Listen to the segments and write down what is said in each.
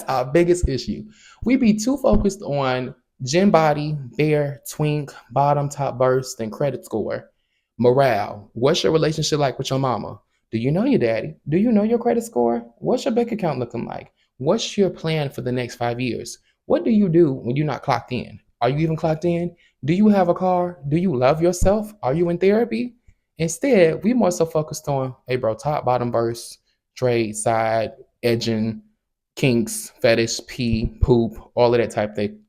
Our biggest issue. We be too focused on gym body, bare, twink, bottom, top burst, and credit score. Morale. What's your relationship like with your mama? Do you know your daddy? Do you know your credit score? What's your bank account looking like? What's your plan for the next 5 years? What do you do when you're not clocked in? Are you even clocked in? Do you have a car? Do you love yourself? Are you in therapy? Instead, we more so focused on, hey bro, top, bottom burst, trade, side, edging, kinks, fetish, pee, poop, all of that type thing.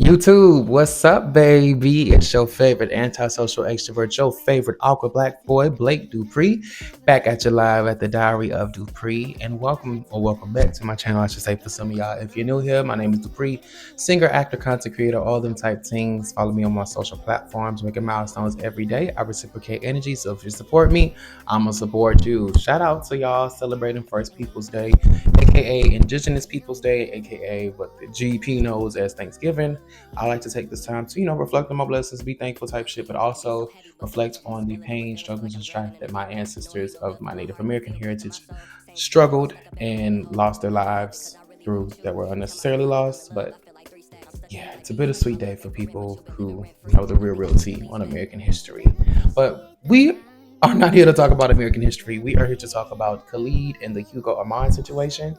YouTube, what's up, baby? It's your favorite antisocial extrovert, your favorite awkward black boy, Blake Dupree, back at you live at the Diary of Dupree. And welcome back to my channel, I should say, for some of y'all. If you're new here, my name is Dupree, singer, actor, content creator, all them type things. Follow me on my social platforms, making milestones every day. I reciprocate energy, so if you support me, I'm gonna support you. Shout out to y'all celebrating First Peoples Day, aka Indigenous Peoples Day, aka what the GP knows as Thanksgiving. I like to take this time to, reflect on my blessings, be thankful type shit, but also reflect on the pain, struggles, and strife that my ancestors of my Native American heritage struggled and lost their lives through that were unnecessarily lost. But yeah, it's a bittersweet day for people who know the real tea on American history. But we are not here to talk about American history. We are here to talk about Khalid and the Hugo Armand situation.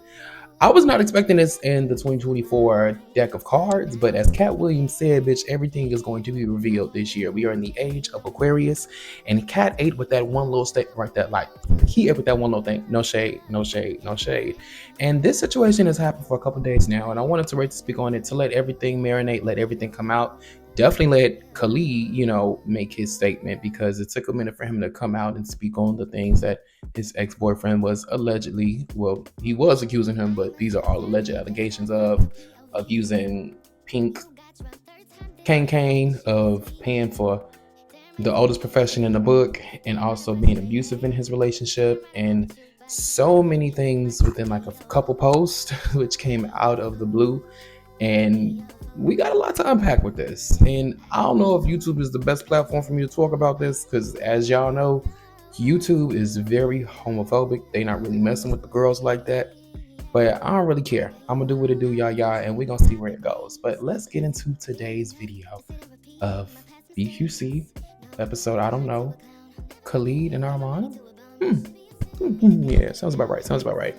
I was not expecting this in the 2024 deck of cards, but as Cat Williams said, bitch, everything is going to be revealed this year. We are in the age of Aquarius, and Cat ate with that one little statement right there. Like, he ate with that one little thing. No shade, no shade, no shade. And this situation has happened for a couple days now, and I wanted to wait to speak on it to let everything marinate, let everything come out. Definitely let Khalid, make his statement, because it took a minute for him to come out and speak on the things that his ex-boyfriend was allegedly, well, he was accusing him, but these are all alleged allegations of using pink cane, of paying for the oldest profession in the book, and also being abusive in his relationship, and so many things within like a couple posts which came out of the blue. And we got a lot to unpack with this. And I don't know if YouTube is the best platform for me to talk about this, because as y'all know, YouTube is very homophobic. They not really messing with the girls like that. But I don't really care. I'm gonna do what it do, y'all, and we're gonna see where it goes. But let's get into today's video of BQC episode, I don't know, Khalid and Armand. Yeah, sounds about right. Sounds about right.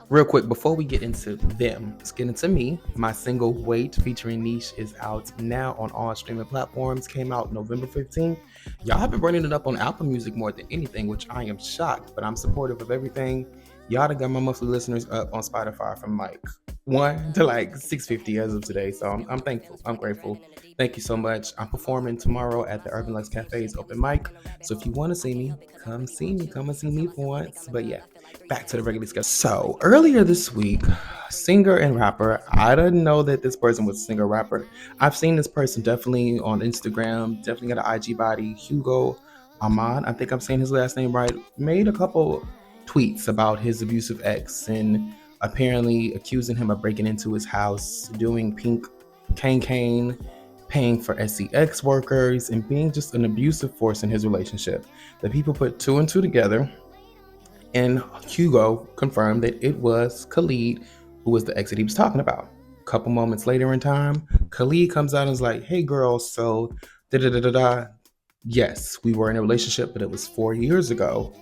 Real quick, before we get into them, let's get into me. My single Wait featuring Niche is out now on all streaming platforms. Came out November 15th. Y'all have been running it up on Apple Music more than anything, which I am shocked, but I'm supportive of everything. Y'all done got my monthly listeners up on Spotify from like 1 to like 650 as of today. So I'm thankful. I'm grateful. Thank you so much. I'm performing tomorrow at the Urban Lux Cafe's open mic. So if you want to see me, come see me. Come and see me for once. But yeah, back to the regular schedule. So earlier this week, singer and rapper, I didn't know that this person was a singer rapper. I've seen this person definitely on Instagram, definitely got an IG body. Hugo Armand, I think I'm saying his last name right, made a couple tweets about his abusive ex and apparently accusing him of breaking into his house, doing pink cane, paying for SCX workers, and being just an abusive force in his relationship. The people put two and two together, and Hugo confirmed that it was Khalid who was the ex that he was talking about. A couple moments later in time, Khalid comes out and is like, hey girls, so da da da da da. Yes, we were in a relationship, but it was 4 years ago.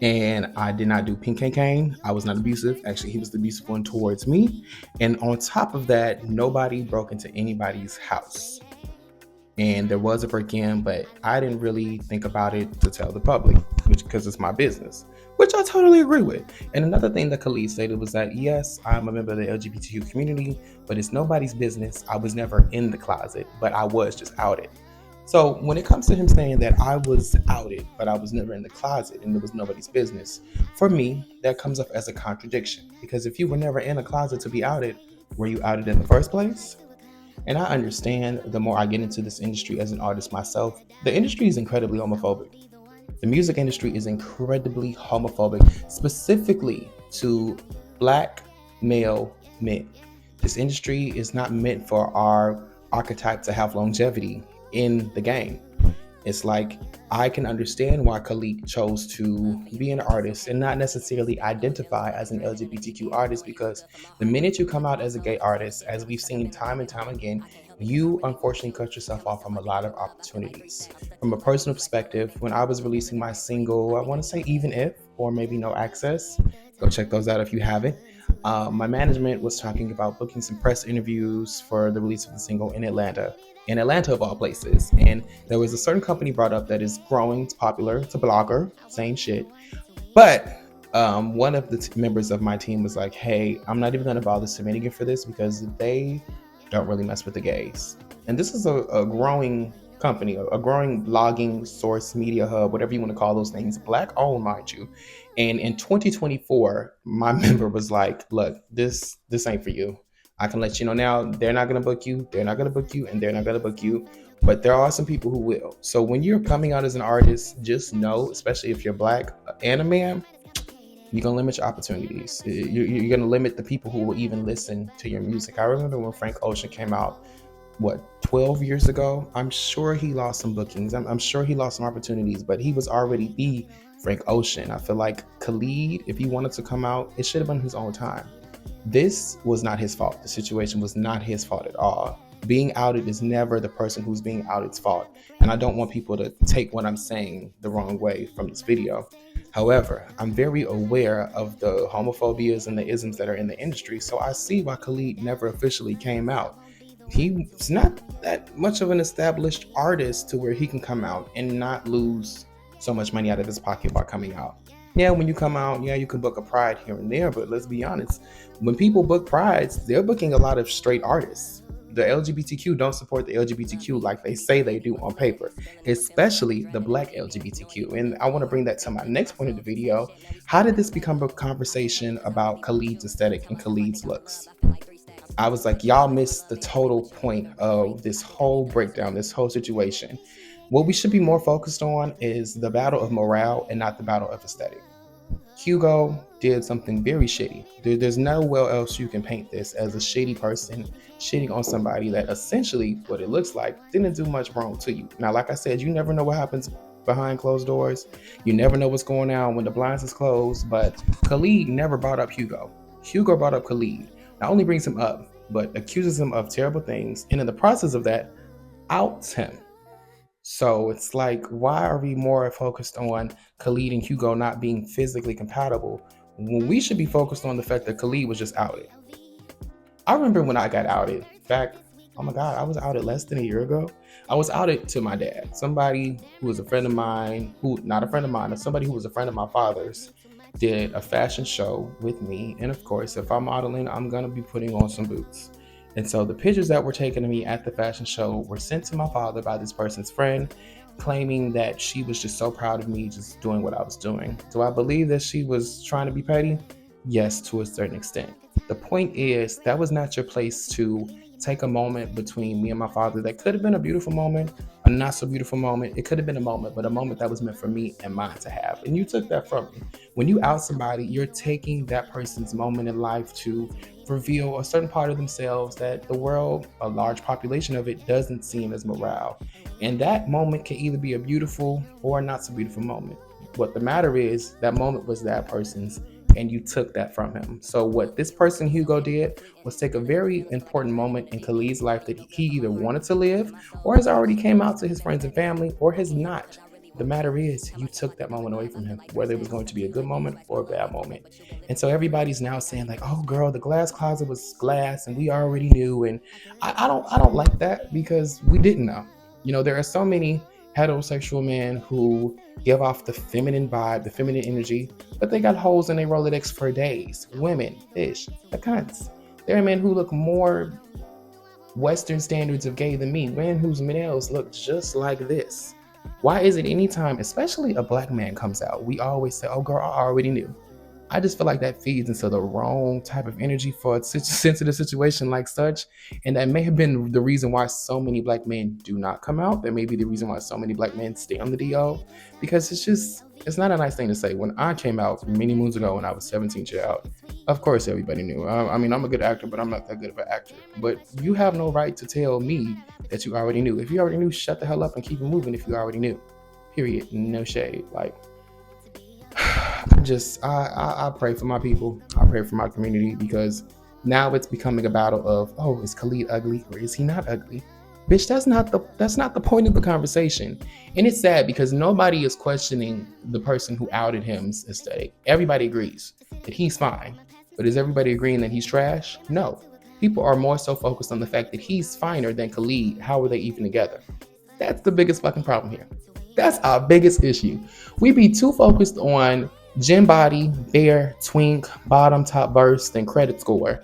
And I did not do pink cane. I was not abusive. Actually, he was the abusive one towards me. And on top of that, nobody broke into anybody's house. And there was a break-in, but I didn't really think about it to tell the public, because it's my business, which I totally agree with. And another thing that Khalid stated was that, yes, I'm a member of the LGBTQ community, but it's nobody's business. I was never in the closet, but I was just outed. So when it comes to him saying that I was outed, but I was never in the closet and it was nobody's business, for me, that comes up as a contradiction. Because if you were never in a closet to be outed, were you outed in the first place? And I understand, the more I get into this industry as an artist myself, the industry is incredibly homophobic. The music industry is incredibly homophobic, specifically to black male men. This industry is not meant for our archetype to have longevity in the game. It's like I can understand why Khalid chose to be an artist and not necessarily identify as an LGBTQ artist, because the minute you come out as a gay artist, as we've seen time and time again, you unfortunately cut yourself off from a lot of opportunities. From a personal perspective, when I was releasing my single, I want to say Even If, or maybe No Access, go check those out if you haven't. My management was talking about booking some press interviews for the release of the single in Atlanta of all places. And there was a certain company brought up that is growing, it's popular, it's a blogger, same shit. But one of the members of my team was like, hey, I'm not even going to bother submitting it for this because they don't really mess with the gays. And this is a growing company, a growing blogging source, media hub, whatever you want to call those things, black owned, mind you. And in 2024, my member was like, look, this ain't for you. I can let you know now, they're not going to book you, they're not going to book you, and they're not going to book you. But there are some people who will. So when you're coming out as an artist, just know, especially if you're black and a man, you're going to limit your opportunities. You're going to limit the people who will even listen to your music. I remember when Frank Ocean came out, 12 years ago? I'm sure he lost some bookings. I'm sure he lost some opportunities, but he was already the Frank Ocean. I feel like Khalid, if he wanted to come out, it should have been his own time. This was not his fault. The situation was not his fault at all. Being outed is never the person who's being outed's fault. And I don't want people to take what I'm saying the wrong way from this video. However, I'm very aware of the homophobias and the isms that are in the industry, so I see why Khalid never officially came out. He's not that much of an established artist to where he can come out and not lose so much money out of his pocket by coming out. Yeah, when you come out, yeah, you can book a Pride here and there, but let's be honest, when people book Prides, they're booking a lot of straight artists. The LGBTQ don't support the LGBTQ like they say they do on paper, especially the black LGBTQ. And I want to bring that to my next point of the video. How did this become a conversation about Khalid's aesthetic and Khalid's looks? I was like, y'all missed the total point of this whole breakdown, this whole situation. What we should be more focused on is the battle of morale and not the battle of aesthetic. Hugo did something very shitty. There's nowhere else you can paint this as a shitty person shitting on somebody that essentially, what it looks like, didn't do much wrong to you. Now, like I said, you never know what happens behind closed doors. You never know what's going on when the blinds is closed, but Khalid never brought up Hugo. Hugo brought up Khalid. Not only brings him up, but accuses him of terrible things, and in the process of that, outs him. So it's like, why are we more focused on Khalid and Hugo not being physically compatible when we should be focused on the fact that Khalid was just outed? I remember when I got outed. In fact, oh my God, I was outed less than a year ago. I was outed to my dad, somebody who was a friend of mine, not a friend of mine, somebody who was a friend of my father's, did a fashion show with me. And of course, if I'm modeling, I'm going to be putting on some boots. And so the pictures that were taken of me at the fashion show were sent to my father by this person's friend, claiming that she was just so proud of me just doing what I was doing. Do I believe that she was trying to be petty? Yes, to a certain extent. The point is, that was not your place to take a moment between me and my father that could have been a beautiful moment, a not so beautiful moment. It could have been a moment, but a moment that was meant for me and mine to have. And you took that from me. When you out somebody, you're taking that person's moment in life to reveal a certain part of themselves that the world, a large population of it, doesn't seem as morale. And that moment can either be a beautiful or a not so beautiful moment. What the matter is, that moment was that person's, and you took that from him. So what this person, Hugo, did was take a very important moment in Khalid's life that he either wanted to live or has already came out to his friends and family or has not. The matter is, you took that moment away from him, whether it was going to be a good moment or a bad moment. And so everybody's now saying like, oh girl, the glass closet was glass and we already knew. And I don't like that, because we didn't know. You know, there are so many heterosexual men who give off the feminine vibe, the feminine energy, but they got holes in their Rolodex for days. Women, fish, the cunts. There are men who look more Western standards of gay than me, men whose nails look just like this. Why is it anytime, especially a black man comes out, we always say, oh girl, I already knew. I just feel like that feeds into the wrong type of energy for a sensitive situation like such. And that may have been the reason why so many black men do not come out. That may be the reason why so many black men stay on the DO, because it's not a nice thing to say. When I came out many moons ago when I was 17 years old, of course everybody knew. I mean, I'm a good actor, but I'm not that good of an actor. But you have no right to tell me that you already knew. If you already knew, shut the hell up and keep it moving if you already knew. Period. No shade. Like, I pray for my people. I pray for my community, because now it's becoming a battle of, oh, is Khalid ugly or is he not ugly? Bitch, that's not the point of the conversation. And it's sad because nobody is questioning the person who outed him's aesthetic. Everybody agrees that he's fine. But is everybody agreeing that he's trash? No. People are more so focused on the fact that he's finer than Khalid. How are they even together? That's the biggest fucking problem here. That's our biggest issue. We be too focused on gym body, bare, twink, bottom, top burst, and credit score.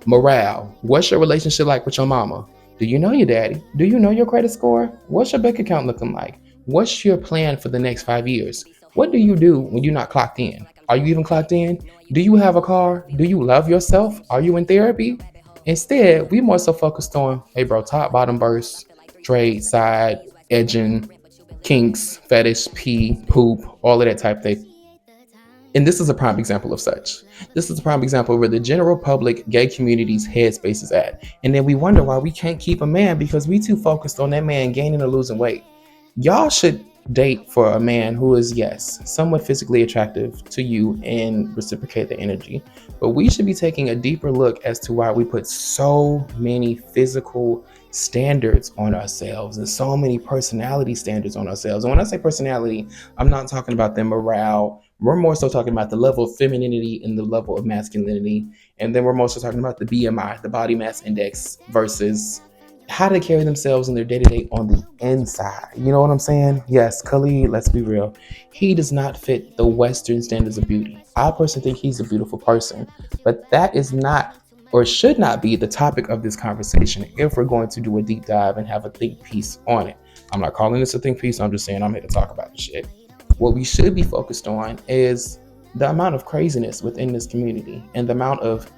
Morale. What's your relationship like with your mama? Do you know your daddy? Do you know your credit score? What's your bank account looking like? What's your plan for the next 5 years? What do you do when you're not clocked in? Are you even clocked in? Do you have a car? Do you love yourself? Are you in therapy? Instead, we more so focused on, hey bro, top, bottom burst, trade, side, edging, kinks, fetish, pee, poop, all of that type thing. And this is a prime example of such. This is a prime example where the general public gay community's headspace is at. And then we wonder why we can't keep a man because we too focused on that man gaining or losing weight. Y'all should date for a man who is, yes, somewhat physically attractive to you and reciprocate the energy. But we should be taking a deeper look as to why we put so many physical standards on ourselves and so many personality standards on ourselves. And when I say personality, I'm not talking about the morale. We're more so talking about the level of femininity and the level of masculinity. And then we're more so talking about the BMI, the body mass index, versus how they carry themselves in their day-to-day on the inside. You know what I'm saying? Yes, Khalid, let's be real. He does not fit the Western standards of beauty. I personally think he's a beautiful person, but that is not or should not be the topic of this conversation if we're going to do a deep dive and have a think piece on it. I'm not calling this a think piece. I'm just saying I'm here to talk about the shit. What we should be focused on is the amount of craziness within this community and the amount of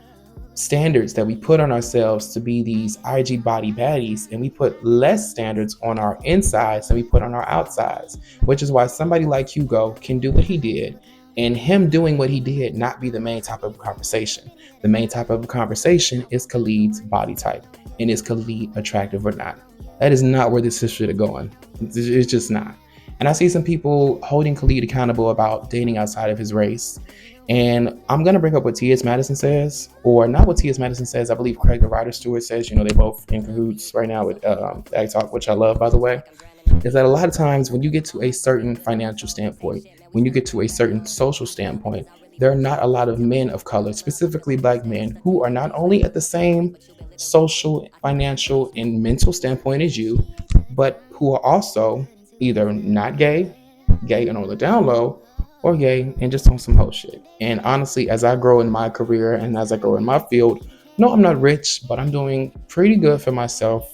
standards that we put on ourselves to be these IG body baddies, and we put less standards on our insides than we put on our outsides, which is why somebody like Hugo can do what he did, and him doing what he did not be the main topic of conversation. The main topic of conversation is Khalid's body type, and is Khalid attractive or not? That is not where this should have gone. It's just not. And I see some people holding Khalid accountable about dating outside of his race. And I'm going to bring up what T.S. Madison says, or not what T.S. Madison says. I believe Craig the Writer Stewart says, they both in cahoots right now with Ag Talk, which I love, by the way, is that a lot of times when you get to a certain financial standpoint, when you get to a certain social standpoint, there are not a lot of men of color, specifically black men, who are not only at the same social, financial, and mental standpoint as you, but who are also either not gay, gay and on the down low, or gay and just on some whole shit. And honestly, as I grow in my career and as I grow in my field, no, I'm not rich, but I'm doing pretty good for myself,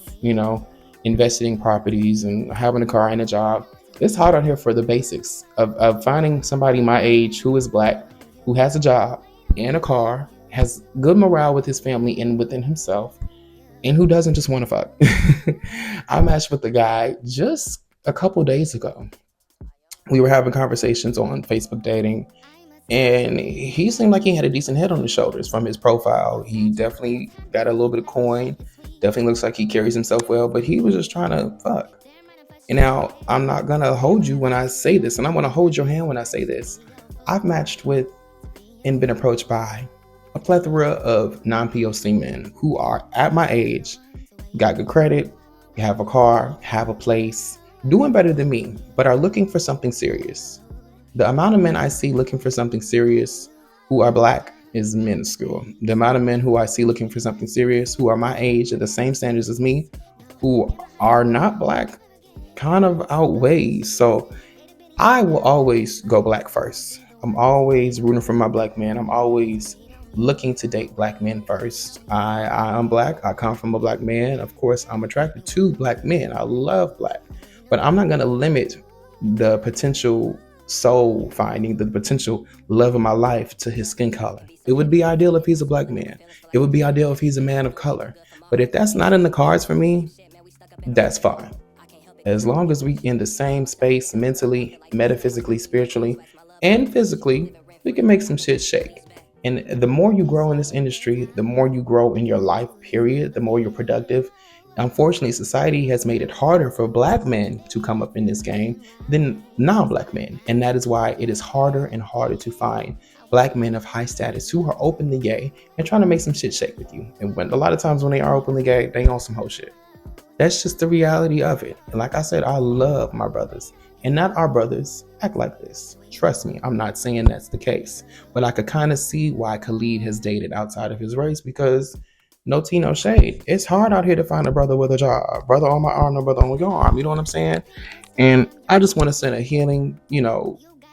investing in properties and having a car and a job. It's hard out here for the basics of finding somebody my age who is black, who has a job and a car, has good morale with his family and within himself, and who doesn't just want to fuck. I matched with a guy just a couple days ago. We were having conversations on Facebook dating, and he seemed like he had a decent head on his shoulders from his profile. He definitely got a little bit of coin, definitely looks like he carries himself well, but he was just trying to fuck. And now I'm not going to hold you when I say this, and I'm going to hold your hand when I say this. I've matched with and been approached by a plethora of non-POC men who are at my age, got good credit, have a car, have a place, doing better than me, but are looking for something serious. The amount of men I see looking for something serious who are black is minuscule. The amount of men who I see looking for something serious who are my age and the same standards as me, who are not black, kind of outweighs. So I will always go black first. I'm always rooting for my black man. I'm always looking to date black men first. I am black. I come from a black man. Of course, I'm attracted to black men. I love black. But I'm not going to limit the potential soul finding the potential love of my life to his skin color. It would be ideal if he's a black man. It would be ideal if he's a man of color. But if that's not in the cards for me, that's fine. As long as we in the same space mentally, metaphysically, spiritually, and physically, we can make some shit shake. And the more you grow in this industry, the more you grow in your life, period, the more you're productive. Unfortunately, society has made it harder for black men to come up in this game than non-black men. And that is why it is harder and harder to find black men of high status who are openly gay and trying to make some shit shake with you. And when a lot of times when they are openly gay, they on some whole shit. That's just the reality of it. And like I said, I love my brothers. And not our brothers act like this. Trust me, I'm not saying that's the case. But I could kind of see why Khalid has dated outside of his race because no tea, no shade. It's hard out here to find a brother with a job. Brother on my arm, no brother on your arm. You know what I'm saying? And I just want to send a healing,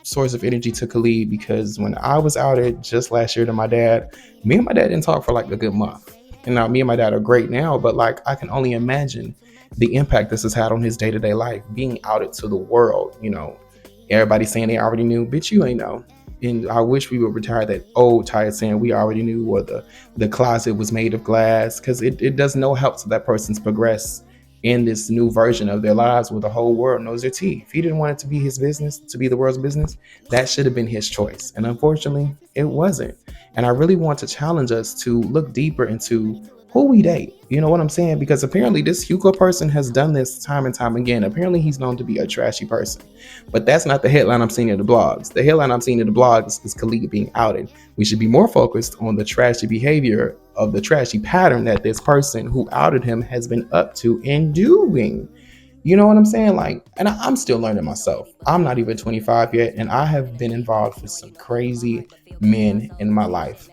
source of energy to Khalid because when I was outed just last year to my dad, me and my dad didn't talk for like a good month. And now me and my dad are great now, but like I can only imagine the impact this has had on his day-to-day life, being outed to the world. Everybody saying they already knew, bitch, you ain't know. And I wish we would retire that old tired saying we already knew or the closet was made of glass because it does no help to that person's progress in this new version of their lives where the whole world knows their tea. If he didn't want it to be his business, to be the world's business, that should have been his choice. And unfortunately, it wasn't. And I really want to challenge us to look deeper into who we date. You know what I'm saying? Because apparently this Hugo person has done this time and time again. Apparently he's known to be a trashy person. But that's not the headline I'm seeing in the blogs. The headline I'm seeing in the blogs is Khalid being outed. We should be more focused on the trashy behavior of the trashy pattern that this person who outed him has been up to and doing. You know what I'm saying? Like, and I'm still learning myself. I'm not even 25 yet, and I have been involved with some crazy men in my life.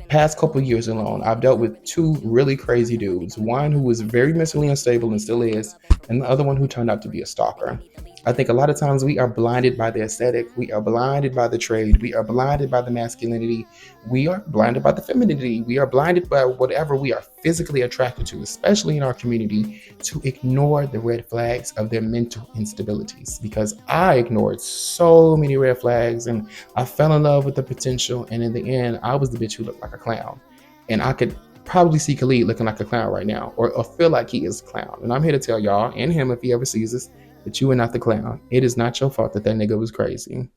Past couple years alone, I've dealt with two really crazy dudes. One who was very mentally unstable and still is, and the other one who turned out to be a stalker. I think a lot of times we are blinded by the aesthetic, we are blinded by the trade, we are blinded by the masculinity, we are blinded by the femininity, we are blinded by whatever we are physically attracted to, especially in our community, to ignore the red flags of their mental instabilities. Because I ignored so many red flags and I fell in love with the potential, and in the end, I was the bitch who looked like a clown. And I could probably see Khalid looking like a clown right now, or feel like he is a clown. And I'm here to tell y'all, and him if he ever sees this, that you are not the clown. It is not your fault that nigga was crazy.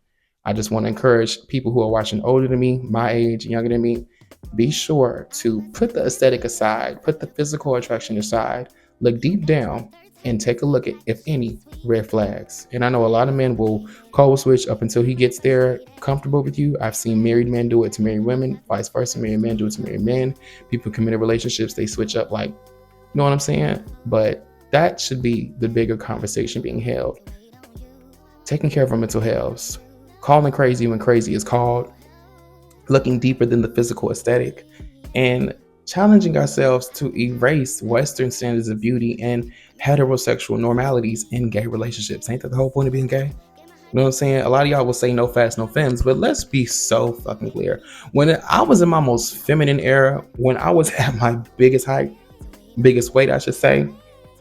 I just want to encourage people who are watching older than me, my age, younger than me, be sure to put the aesthetic aside, put the physical attraction aside, look deep down and take a look at, if any, red flags. And I know a lot of men will code switch up until he gets there comfortable with you. I've seen married men do it to married women, vice versa. Married men do it to married men. People commit relationships, they switch up like, you know what I'm saying? But that should be the bigger conversation being held. Taking care of our mental health, calling crazy when crazy is called, looking deeper than the physical aesthetic, and challenging ourselves to erase Western standards of beauty and heterosexual normalities in gay relationships. Ain't that the whole point of being gay? You know what I'm saying? A lot of y'all will say no fast, no femmes, but let's be so fucking clear. When I was in my most feminine era, when I was at my biggest height, biggest weight, I should say,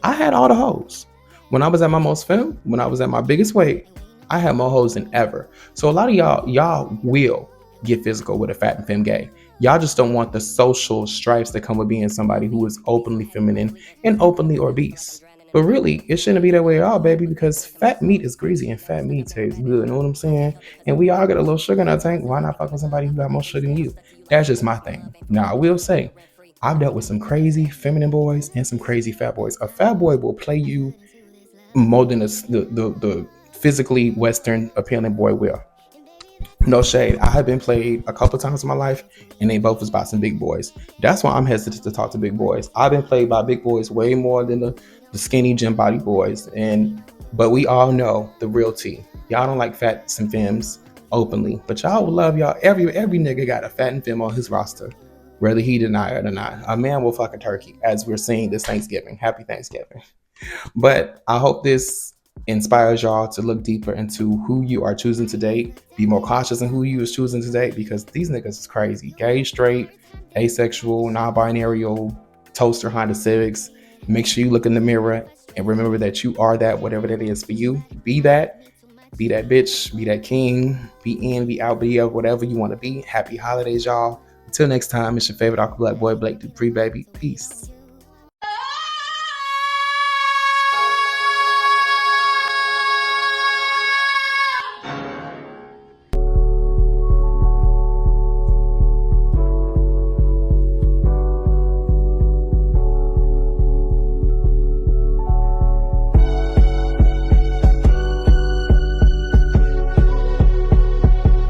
I had all the hoes. When I was at my most femme, when I was at my biggest weight, I had more hoes than ever. So a lot of y'all will get physical with a fat and femme gay. Y'all just don't want the social stripes that come with being somebody who is openly feminine and openly obese. But really, it shouldn't be that way at all, baby, because fat meat is greasy and fat meat tastes good. You know what I'm saying? And we all got a little sugar in our tank. Why not fuck with somebody who got more sugar than you? That's just my thing. Now, I will say, I've dealt with some crazy feminine boys and some crazy fat boys. A fat boy will play you more than the physically Western appealing boy will. No shade. I have been played a couple times in my life, and they both was by some big boys. That's why I'm hesitant to talk to big boys. I've been played by big boys way more than the skinny gym body boys. But we all know the real tea. Y'all don't like fats and femmes openly, but y'all will love y'all. Every nigga got a fat and femme on his roster, whether he deny it or not. A man will fuck a turkey, as we're seeing this Thanksgiving. Happy Thanksgiving. But I hope this inspires y'all to look deeper into who you are choosing to date. Be more cautious in who you is choosing to date, because these niggas is crazy. Gay, straight, asexual, non-binary, toaster Honda Civics. Make sure you look in the mirror and remember that you are that, whatever that is for you. Be that. Be that bitch, be that king, be in, be out, be up, whatever you want to be. Happy holidays, y'all. Until next time, it's your favorite Aqua Black boy, Blake Dupree, baby. Peace.